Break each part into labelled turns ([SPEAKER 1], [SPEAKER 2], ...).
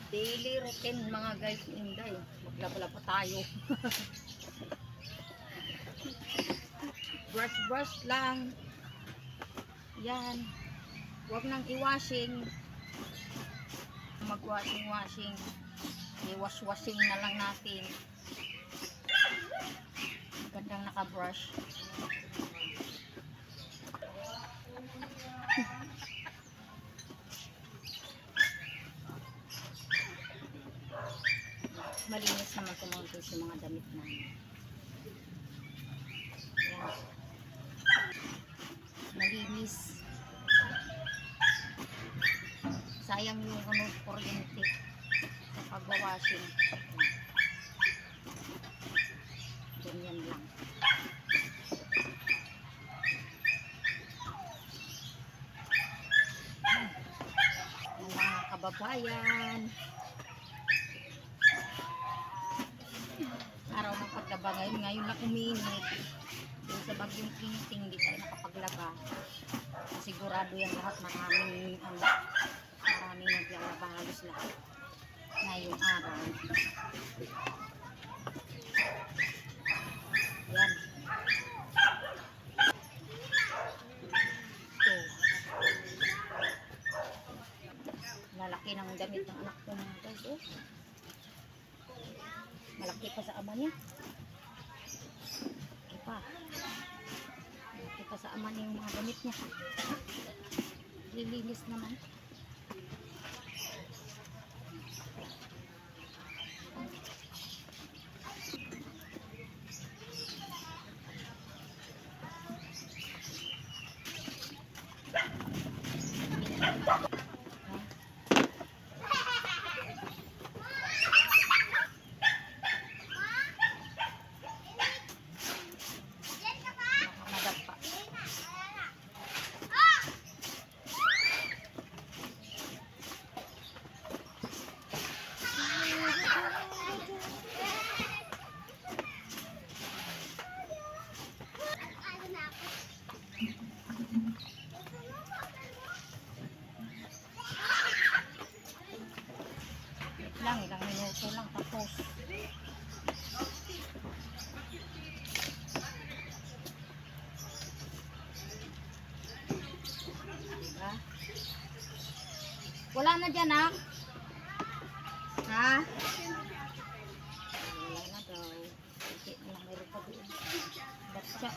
[SPEAKER 1] Daily routine mga guys, Inday. Maglaba pa tayo. Brush lang. Yan. Huwag nang i-washing. Mag-washing. I-wash-washing na lang natin. Gandang naka-brush. Malinis naman kumunti sa mga damit namin. Yan. Malinis. Sayang yung kuryente sa pagwawashing. Ganyan lang. Mga kababayan, araw ng paglaba ngayon na uminit. Yung sa bagyong Kinting, hindi tayo nakapaglaba. Sigurado yan lahat, maraming naglalaba, halos lahat ngayong araw. Yan. So, lalaki ng damit ng anak ko mga guys. Oh. Malaki pa sa ama niya. Malaki pa sa ama niya yung mga damit niya. Lilinis naman. Ilang minuto lang tapos. Diba? Wala na dyan, ha? Ha? Wala na daw. Hindi na lang mayroon pa doon. Batsa.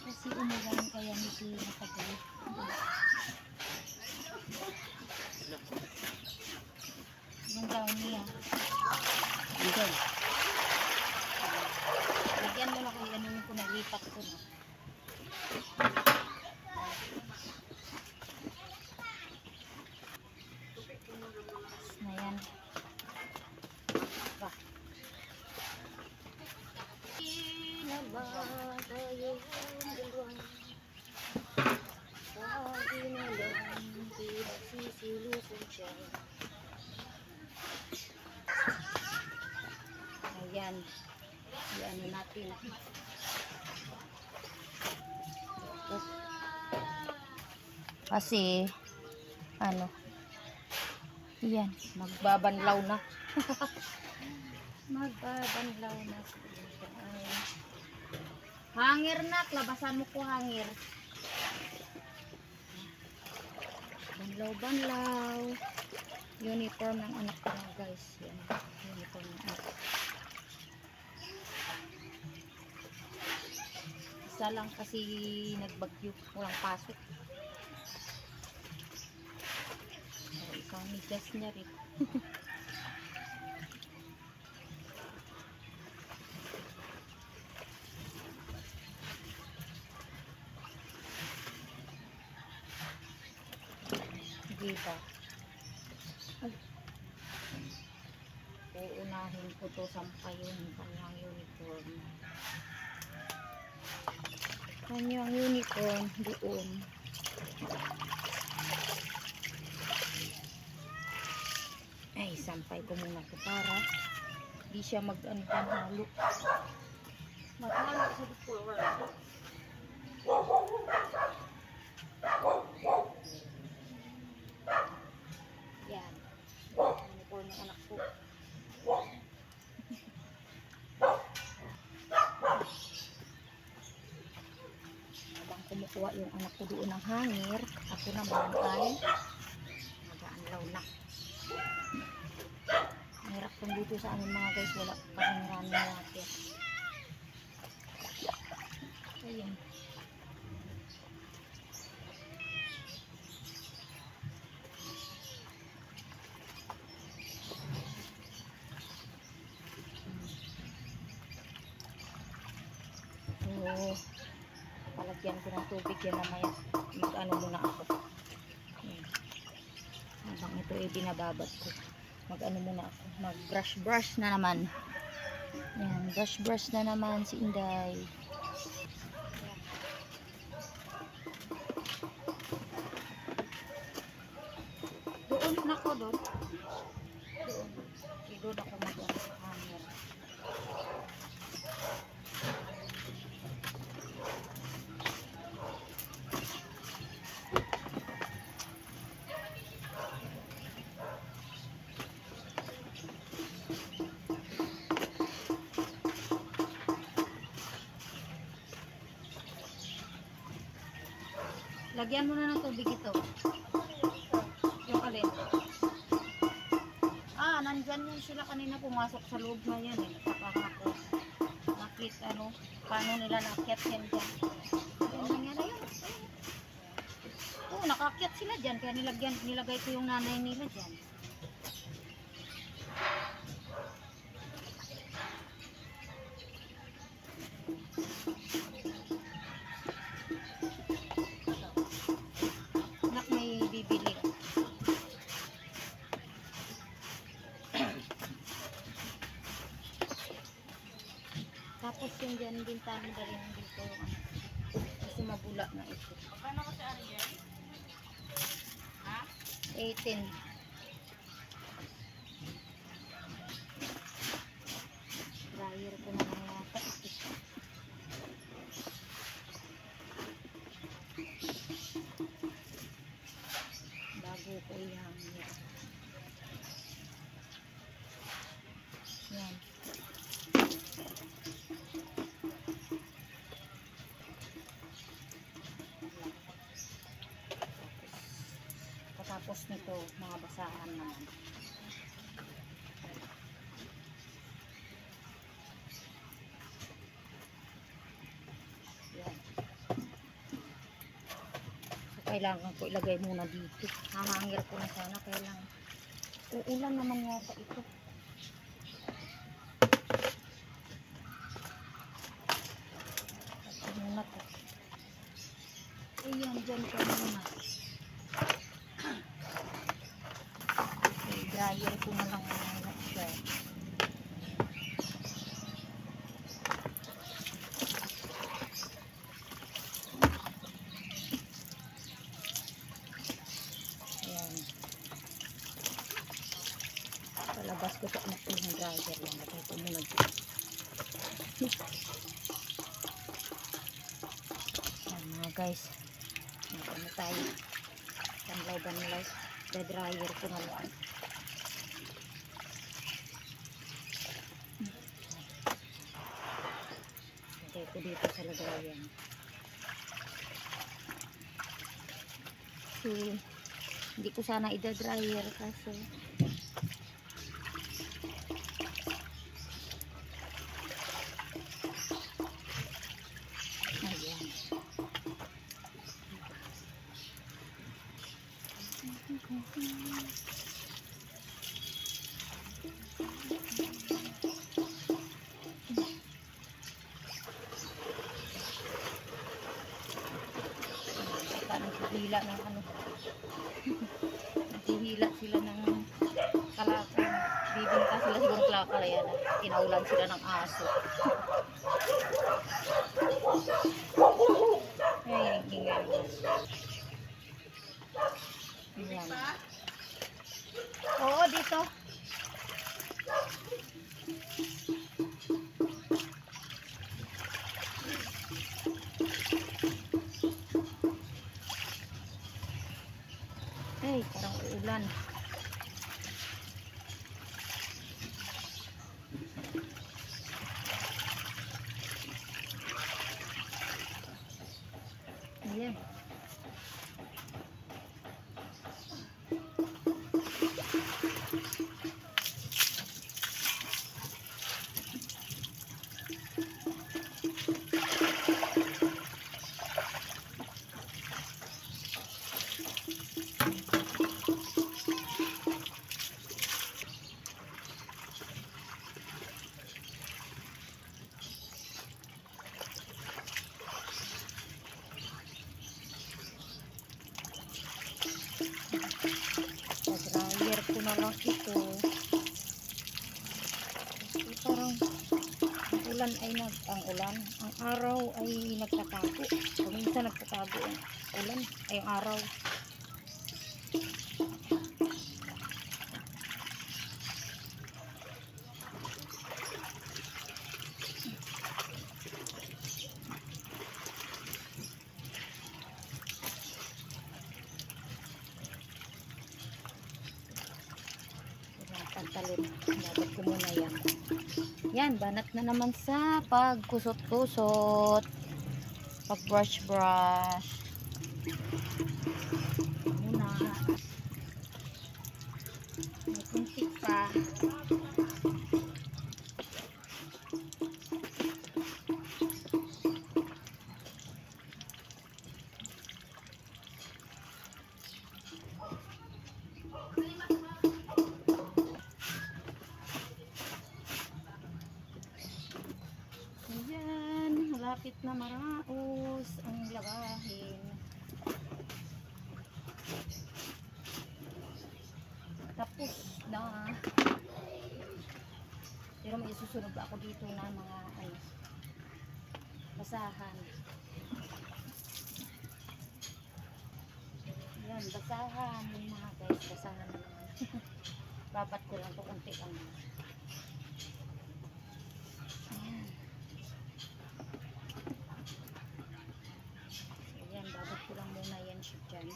[SPEAKER 1] Kasi umulan kaya hindi nakagalit. Yung daw niya. Andun. Lagyan mo na kung ano yung pinalipat ko na. Na yan. Ba. Inabaga yung dalawang pagi na lang pinagsisilusan siya. Ayan. Ayan natin. Kasi yan, magbabanlaw na. Magbabanlaw na. Hangir na, labasan mo ko hangir. Banlaw. Uniform ng anak ko na guys. Yan, uniform ng anak. Isa lang kasi nagbagyo, walang pasok. Isang migas niya rin. Diba? Uunahin ko to sampay yung kanyang uniform. Kanyang uniform doon. Ay, sampay ko muna ito para di siya mag-halo. Maghalo sa dito. Kuha yung anak ko doon ng hangir. Ako naman ay nag-aanlaw na. Mahirap kung dito sa amin mga guys. Wala kasi maraming racket. Ayan. So, palagyan ko ng tubig yan mamaya. Mag-ano muna ako. Ayan. Habang ito ay binababad ko. Mag-ano muna ako. Mag-brush na naman. Ayan, brush na naman si Inday. Doon na ako doon. Doon. Doon ako mag-ano sa camera. Lagyan mo na ng tubig ito. Yung alin. Nandyan yun sila kanina pumasok sa loob na yan eh. Parang ako nakita paano nila naakyat yan dyan. Ano nangyari yun? Oo, nakakyat sila dyan. Kaya nilagay ko yung nanay nila dyan. Bibili. Tapos yung dyan din tayo rin dito kasi mabula na ito.
[SPEAKER 2] Magkano kasi Ariel? Ha?
[SPEAKER 1] 18. Dryer ko na yata ito. Bago ko ihangin. Yan. Tapos nito, mga basahan naman. Yan. So, kailangan ko ilagay muna dito. Hahangir ko na sana. Kailangan. Uulan naman yata ito. Tapos muna to. Ayan, dyan ko muna. Dryer ko na lang muna siya. Ayan. Palabas ko sa anak ko yung dryer lang. Lagay ko muna dito. Ayan mga guys. Ano tayo? Banlaw. Dryer ko na lang. Ko dito sa lagayan. So, hindi ko sana ida-dryer kasi ayan. Hila ng ano. Hila sila ng kalakal. Bibinta sila siguro kalakal. Ayan. Tinaulan sila ng aso. Ay, ingay. Ayan. Oo, dito. Ay, parang uulan. Ayan. malaki to. Kasi parang ang ulan ay ang araw ay nagtatago. Minsan nagtatago ang ulan ay ang araw. Pantalon. Dapat ko muna yan. Yan, banat na naman sa pagkusot-kusot. Pag-brush-brush. Muna. May kunti pa. Ayan, malapit na maraos ang lagahin. Tapos na. Pero may susunod pa ako dito na mga basahan. Ayan, basahan yung mga guys, basahan na naman. Babat ko lang ito konti lang. Babat ko lang muna yan siya dyan.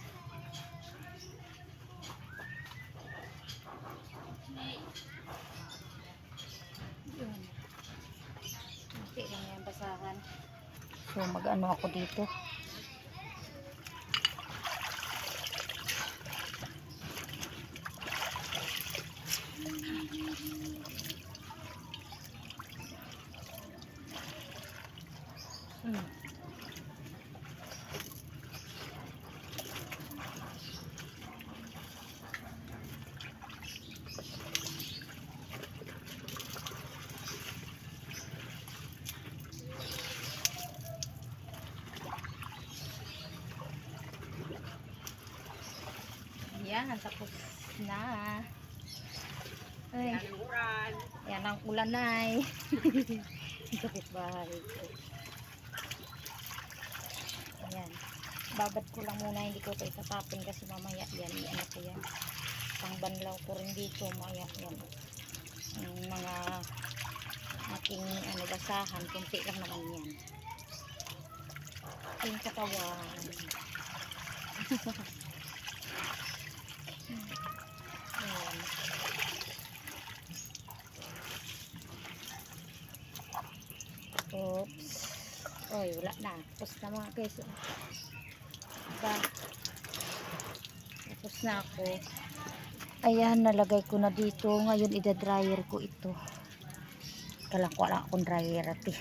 [SPEAKER 1] Yun. Hindi lang yan basahan. So mag-ano ako dito. Yan, tapos na. Ay, yan ang ulan ay. Kapit bahay ko. Ayan. Babad ko lang muna, hindi ko ito itatapin kasi mamaya yan. Ano ko yan. Pangbanlaw ko rin dito. Maya yan. Yung mga aking basahan. Kunti lang naman yan. Yung katawan. Ayan. Oops. Oy, wala na. Tapos na mga guys. Diba? Tapos na ako. Ayan, nalagay ko na dito. Ngayon, ida-dryer ko ito. Kalang ko lang akong dryer ati.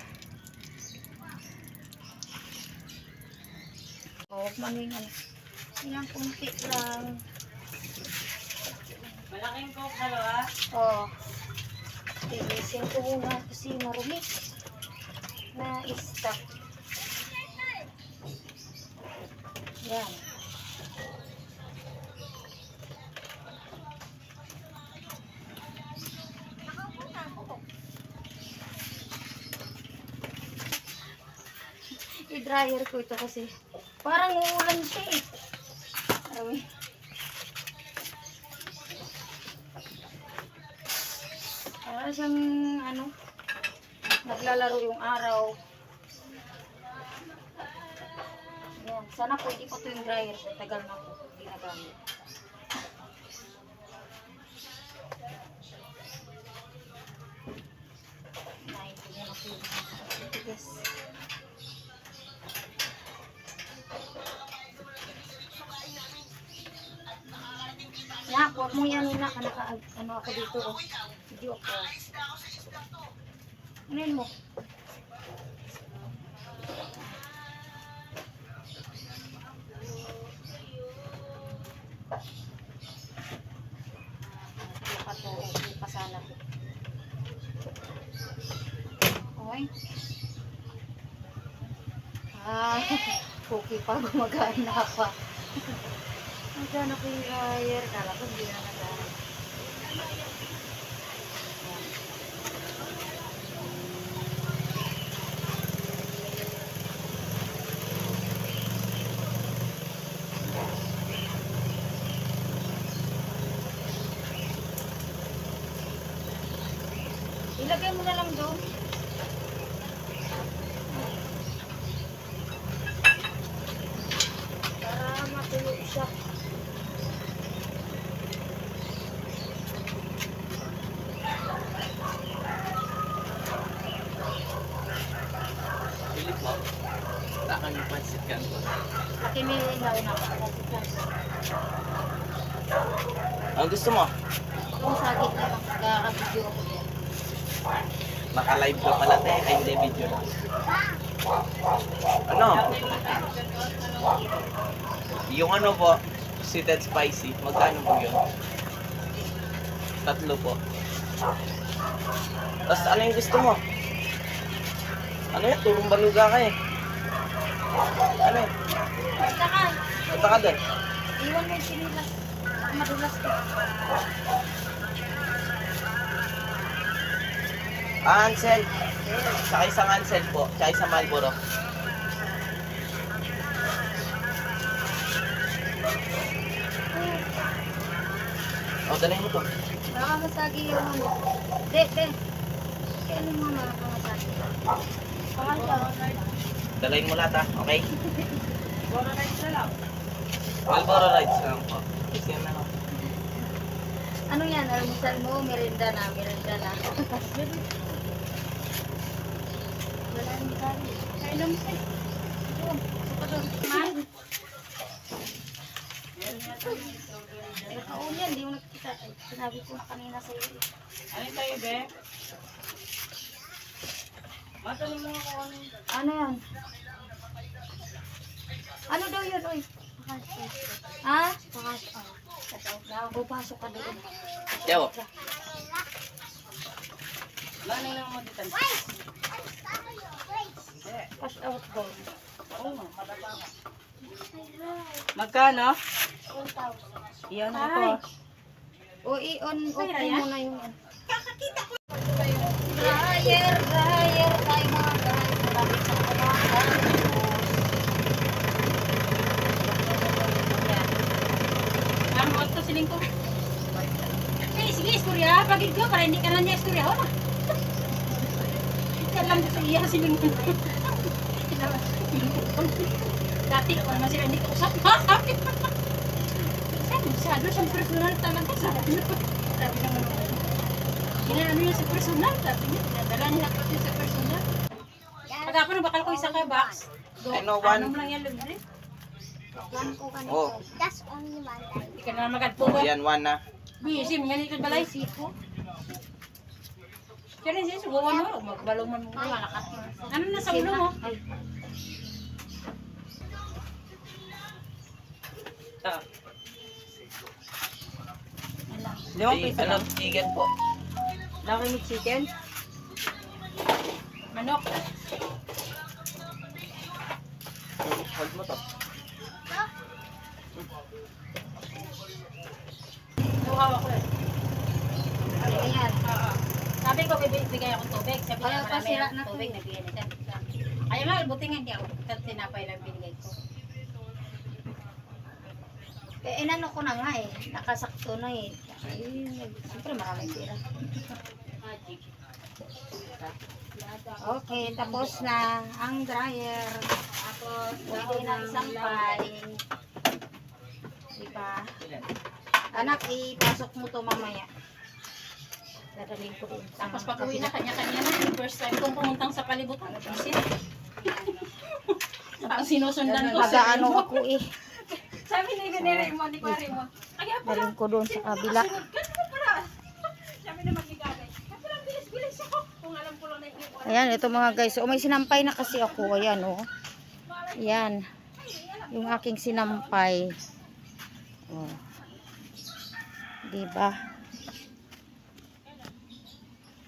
[SPEAKER 1] Oh, manuin na. Ilang kunti lang.
[SPEAKER 2] Malaking coke dalawa.
[SPEAKER 1] Oh. Tilisin ko muna kasi marumi na stock. Yan. I-dryer ko ito kasi parang uulan siya eh. Marami. Para siyang naglalaro yung araw. Yan. Sana pwede pa ito yung dryer. Tagal na po. Ginagamit. Nahin ko muna po yung tigas. Nak, huwag mo yan na. Ano ako dito. Oh. Video ako. Ano yun mo? Lapat mo. Okay, pasala ko. Okay. Okay pa. Gumagana pa. Magana ko yung dryer. Kala ko hindi na nagana. Ilagay mo na lang doon. Para matulo siya.
[SPEAKER 3] Pilit mo. Takan yung pansit kan po.
[SPEAKER 1] Pakimilaw na.
[SPEAKER 3] Ang gusto mo?
[SPEAKER 1] Kung sa gitna lang, kakabidyo ako yan.
[SPEAKER 3] Naka-live ka pala te. Ay hindi, video lang. Ano? Yung ano po, sweet and spicy. Magkano po yun? 3 po. Tapos ano yung gusto mo? Ano yun? Turong baluga ka eh. Ano yun?
[SPEAKER 1] Basta ka.
[SPEAKER 3] Punta ka doon.
[SPEAKER 1] Iwan mo yung sinilas. Madulas ka.
[SPEAKER 3] Ansel. Saka isang Ansel po. Saka isang Marlboro. O, dalhin mo to.
[SPEAKER 1] Baka masagi yung ano. De. Kaya ano mga makakamasagi? Pangal ka.
[SPEAKER 3] Dalhin mo lahat ha. Okay? Marlboro Rides lang po. Kasi yan ako.
[SPEAKER 1] Ano yan? Almusal mo? Merinda na. Wala nang sabi. Kailan mo sa'yo? Doon. Suka doon. Man. Oo yan. Di mo nakikita. Sinabi ko na kanina sa'yo.
[SPEAKER 2] Ano tayo, be? Matanong mo ako ano.
[SPEAKER 1] Ano yan? Ano daw yun, oy? Ha? Pasok ka doon.
[SPEAKER 3] Yaw.
[SPEAKER 2] Ano lang mo dito?
[SPEAKER 1] Pass out daw.
[SPEAKER 2] Oo, madaba ka. Magkano?
[SPEAKER 1] 1,000.
[SPEAKER 2] Iyan
[SPEAKER 1] Ay.
[SPEAKER 2] ako.
[SPEAKER 1] O, i-on
[SPEAKER 2] Kaya
[SPEAKER 1] open
[SPEAKER 2] yan?
[SPEAKER 1] mo na yung ano. Dryer tayo mga guys. Marami sa kumakan.
[SPEAKER 2] Ang wag to siling ko. Sige, istorya. Pagid ko, para hindi ka na niya istorya. Wala. Ika lang sa iya siling ko. Dati ko naman sila hindi ko usap. Sabi ko. Masyado siyang personal talaga. Sabi naman ako. Ginano niya sa personal. Sabi niya, nadala niya ako sa personal. Pag ako bakal ko isa ka box.
[SPEAKER 3] Ano, one?
[SPEAKER 2] Ano lang yan, libre?
[SPEAKER 1] Yan ko kanina.
[SPEAKER 3] Oh.
[SPEAKER 1] That's only one time.
[SPEAKER 2] Hindi ka na magadpo
[SPEAKER 3] O,
[SPEAKER 2] ba?
[SPEAKER 3] yan, 1 na.
[SPEAKER 2] Busy, mga ikot balay.
[SPEAKER 1] Siko.
[SPEAKER 2] Kaya rin siya, subukan mo. Magbalong man mo. Malakat mo. Ano na sa ulo mo?
[SPEAKER 1] Ay,
[SPEAKER 2] Ah.
[SPEAKER 3] Ay, ano, chicken po.
[SPEAKER 2] Laki ni chicken. Manok.
[SPEAKER 3] Hold mo to.
[SPEAKER 2] Hawak ko eh.
[SPEAKER 1] ayan.
[SPEAKER 2] Sabi ko, bibigay akong tubig. Sabi
[SPEAKER 1] Ayaw
[SPEAKER 2] niya,
[SPEAKER 1] pa
[SPEAKER 2] marami
[SPEAKER 1] sila
[SPEAKER 2] akong
[SPEAKER 1] na
[SPEAKER 2] tubig.
[SPEAKER 1] to.
[SPEAKER 2] Nagbigay na dyan. Ayaw nga, buti nga hindi ako. Tinapay lang binigay ko.
[SPEAKER 1] Eh, inano ko na nga eh. Nakasakto na eh. Ay, siyempre maraming pera.
[SPEAKER 2] Magic.
[SPEAKER 1] Okay, tapos na ang dryer.
[SPEAKER 2] Tapos,
[SPEAKER 1] Pwede na isang pay. Diba? Anak, ipasok mo to mamaya. Dadalhin ko din.
[SPEAKER 2] Tapos pag uwi na, kanya-kanya na. First time kong pumuntang sa palibutan. Kasi, ang sinusundan ko sa
[SPEAKER 1] Mag-ano ako eh.
[SPEAKER 2] Sabi ni Raymond, ni Kuya Raymond, kaya pala,
[SPEAKER 1] Dalhin ko doon sa kabila.
[SPEAKER 2] sunod ka naman pala. Sabi na magigagay. Kaya pala, bilis-bilis ako. Kung alam ko lang na yung
[SPEAKER 1] Ayan, ito mga guys. O, may sinampay na kasi ako. Ayan, oh. Ayan. Yung aking sinampay. Oh. Diba?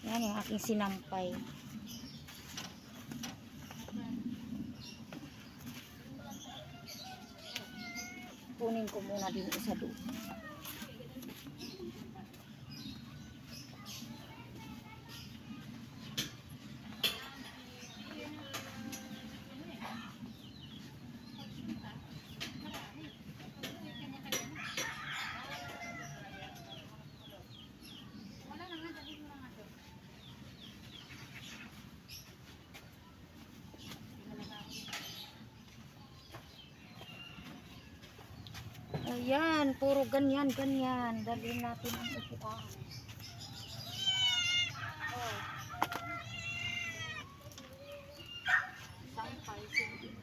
[SPEAKER 1] Ayan, yung aking sinampay. Kunin ko muna din isa doon. Ayan, puro ganyan, ganyan. Dalhin natin ang upuan. Oh. Sampay, sinibay,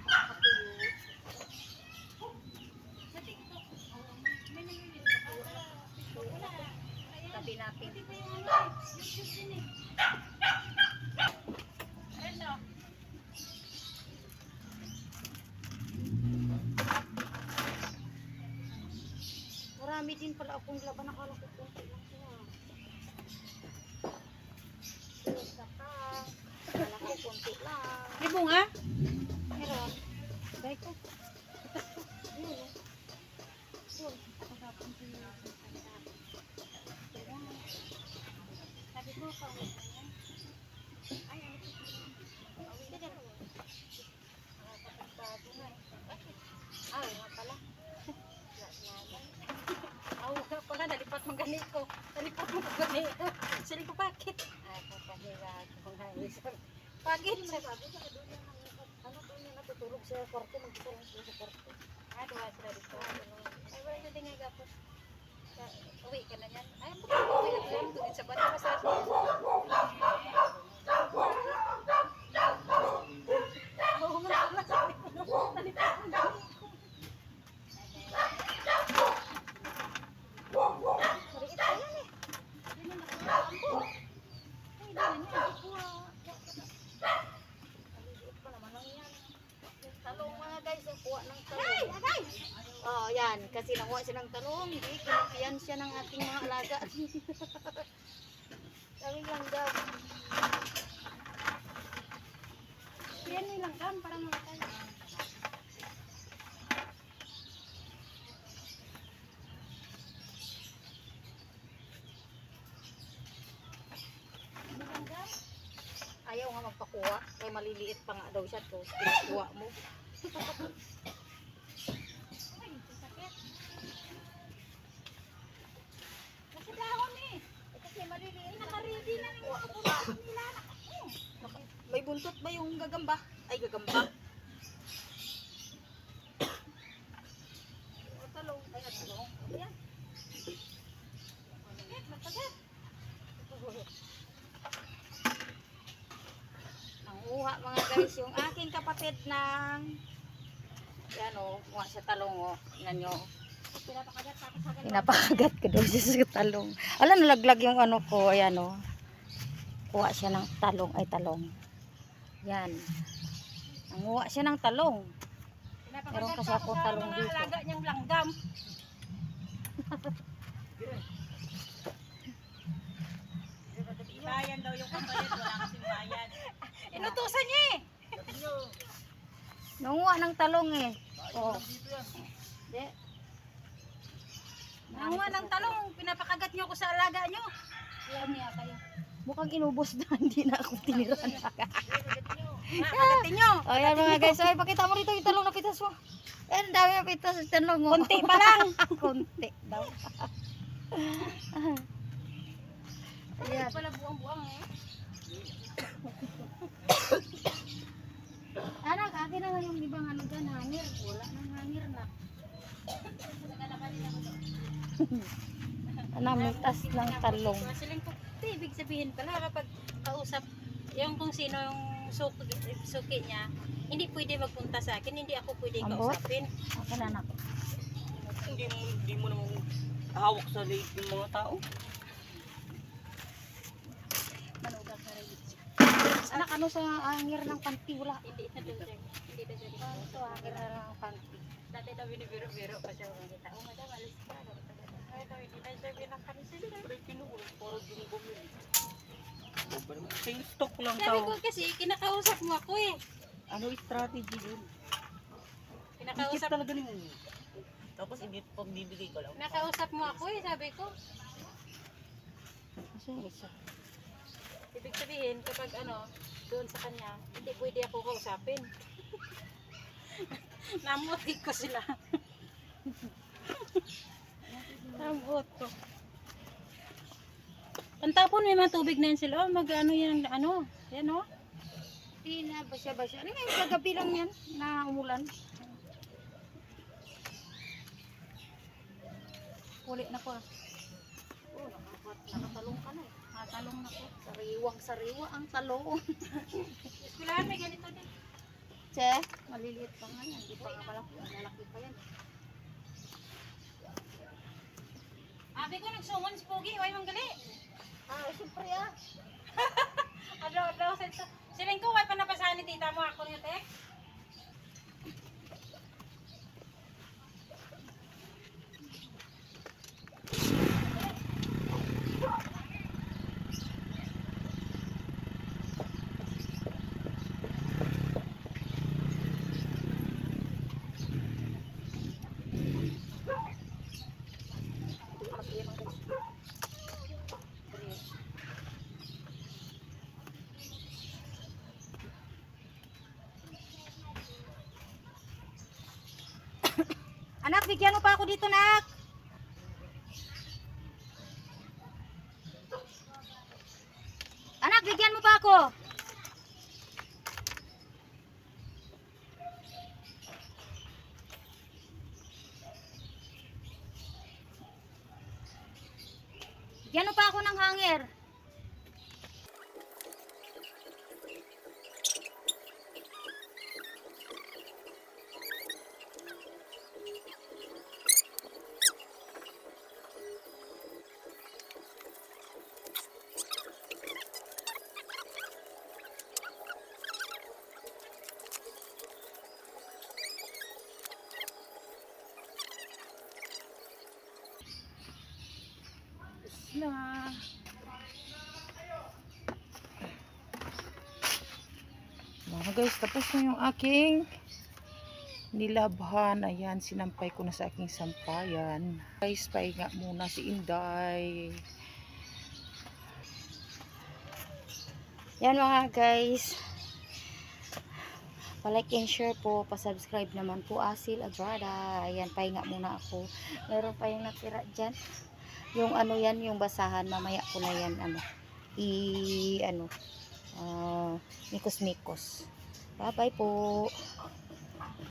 [SPEAKER 1] makatuyo. Tabi natin. Marami din pala akong laban. Nakala ko kunti lang siya. Saka, nakala ko kunti lang.
[SPEAKER 2] May bunga?
[SPEAKER 1] Meron. Baik ko. Yun. Yun. Pagkapon ko yun. Sabi ko, pawin na yan. Ay, ano ko? Pawin na yan. Nakakapagbago nga eh. Ay, nga pala. Aw, nga pala. Nalipat mo ganito. Nalipat mo ganito. Sili ko bakit? Ay, papahiwa ko nga. Pagit. Sabi ko, doon yan. Ano doon yan natutulog sa kwarto. Magtutulog siya sa kwarto. Doon sila dito. Ay, wala na din nga gapos. Uwi ka na yan. Ay, uwi na yan. Doon sa bata masarap. Oo nga pala. Sabi ko, nalipat mo ganito. Maliit pa yan eh. Hindi na nakakampo. Ay, hindi na yan. Maliit pa naman lang yan. Talong mga guys, kuha ng talong. Oh, yan. Kasi nakuha siya ng talong. Hindi, kinapiyan siya ng ating mga alaga. Daming langgam. Yan yung langgam, parang mamatay. Ayaw nga magpakuha. Kaya maliliit pa nga daw siya. Tapos pinakuha mo. Ay, sakit. Kasi dahon eh. Kasi maliliit. Nakaready na yung kukuha nila. May buntot ba yung gagamba? Ay, gagamba. Talong. Ay, talong. Ayan. Magpagat. Ang uha mga guys, yung aking kapatid ng yan o, uha sa talong o. Yan nyo. Pinapakagat ko daw siya sa talong. Alam, nalaglag yung ano ko. Ayan o. Kuha siya ng talong. Ay, talong. Yan. Ang uha siya ng talong. Meron kasi ako talong dito.
[SPEAKER 2] Alaga niyang langgam. Bayan daw yung pambayad, wala kasing bayad. Inutusan niya eh.
[SPEAKER 1] Nanguha ng talong eh. Oo. Di.
[SPEAKER 2] Nanguha ng talong, pinapakagat niyo ako sa alaga niyo.
[SPEAKER 1] Yan niya kayo. Mukhang inubos na, hindi na ako tiniran.
[SPEAKER 2] Nakakatin niyo.
[SPEAKER 1] O yan mga guys, ay pakita mo dito yung talong na pitas mo. Eh, ang dami na pitas sa talong mo.
[SPEAKER 2] Kunti pa lang.
[SPEAKER 1] Kunti daw. Ayan.
[SPEAKER 2] Wala buwang-buwang eh.
[SPEAKER 1] Anak, akin na nga yung ibang ano dyan, hangir. Wala nang hangir na. Namitas ng talong.
[SPEAKER 2] Siling ko, ibig sabihin pala kapag kausap yung kung sino yung suki niya, hindi pwede magpunta sa akin, hindi ako pwede
[SPEAKER 1] Ambot?
[SPEAKER 2] kausapin.
[SPEAKER 1] Akin anak.
[SPEAKER 3] Hindi mo naman hawak sa liit ng mga tao.
[SPEAKER 2] Manugang na rin.
[SPEAKER 1] Anak, ano sa hangir ng panty? Wala.
[SPEAKER 2] Hindi na doon siya. Hindi na siya.
[SPEAKER 1] Ito, hangir na ng panty.
[SPEAKER 2] Dati daw binibiro-biro pa siya. Oh, madam, alis ka. Ay, daw, hindi na siya binakansel.
[SPEAKER 3] Pero kinuha, parang din bumili. Same stock lang
[SPEAKER 2] Sabi ko
[SPEAKER 3] tao.
[SPEAKER 2] kasi, kinakausap mo ako eh.
[SPEAKER 3] Ano yung strategy dun? Ikip
[SPEAKER 2] Kinakausap,
[SPEAKER 3] talaga ni mo. Tapos pagbibigay ka lang.
[SPEAKER 2] nakausap mo ako eh, sabi ko. Ibig sabihin, kapag ano, doon sa kanya, hindi pwede ako kausapin. Namuti ko sila. Namuot ko. Pantapon, may mga tubig na yun sila. Oh, mag-ano yan, ano. Yan o.
[SPEAKER 1] Hindi na basya-basya. Ano nga yung kagabi lang yan na umulan? Uli na ko. Oh, nakatalong ka na eh. Nakatalong na ko. Sariwang-sariwa ang talong.
[SPEAKER 2] Eskwelahan may ganito din.
[SPEAKER 1] Che, maliliit pa nga yan. Hindi pa nga malaki. Malaki pa yan.
[SPEAKER 2] Abi ko nagsungon si Pogi, way manggali.
[SPEAKER 1] Ah, siyempre ah.
[SPEAKER 2] Adlaw sa siling ko way pa napasahan ni tita mo ako niya tek.
[SPEAKER 1] Anak, bigyan mo pa ako dito, nak. Anak, bigyan mo pa ako. Bigyan mo pa ako ng hanger.
[SPEAKER 2] Na.
[SPEAKER 4] Mga guys, tapos na yung aking nilabhan. Ayan, sinampay ko na sa aking sampayan. Guys, pahinga muna si Inday.
[SPEAKER 1] Yan mga guys. Pa-like and share po. Pa-subscribe naman po. Asil Adrada. Ayan, pahinga muna ako. Meron pa yung natira dyan. Yung ano yan, yung basahan. Mamaya ko na yan, mikos-mikos. Bye-bye po.